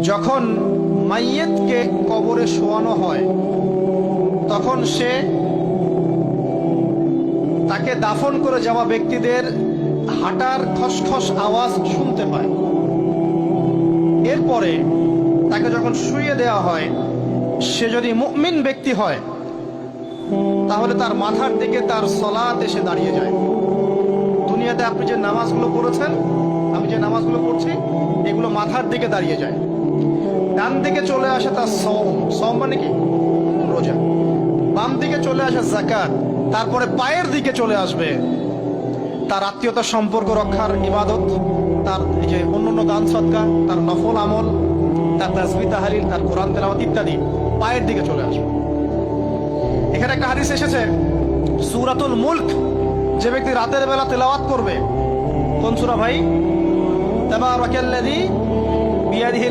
যখন মাইয়েতকে কবরে শোয়ানো হয় তখন সে তাকে দাফন করে যাওয়া ব্যক্তিদের হাঁটার খসখস আওয়াজ শুনতে পায়। এরপরে তাকে যখন শুইয়ে দেওয়া হয়, সে যদি মুমিন ব্যক্তি হয় তাহলে তার মাথার দিকে তার সলাত এসে দাঁড়িয়ে যায়। দুনিয়াতে আপনি যে নামাজগুলো পড়েছেন, আমি যে নামাজগুলো পড়ছি, এগুলো মাথার দিকে দাঁড়িয়ে যায়। ডান দিকে চলে আসে তার সওম মানে কি? রোজা। বাম দিকে চলে আসে যাকাত। তারপরে পায়ের দিকে চলে আসবে তার আত্মীয়তার সম্পর্ক রক্ষার ইবাদত, তার এই যে অন্যান্য দান সদকা, তার নফল আমল, তার তাসবিহ তাহলিল, তার কোরআন তেলাওয়াত ইত্যাদি পায়ের দিকে চলে আসবে। এখানে একটা হাদিস এসেছে, সূরাতুল মুলক যে ব্যক্তি রাতের বেলা তেলাওয়াত করবে, কোন সূরা ভাই? তাবারাকাল্লাযী বিয়াদিহিল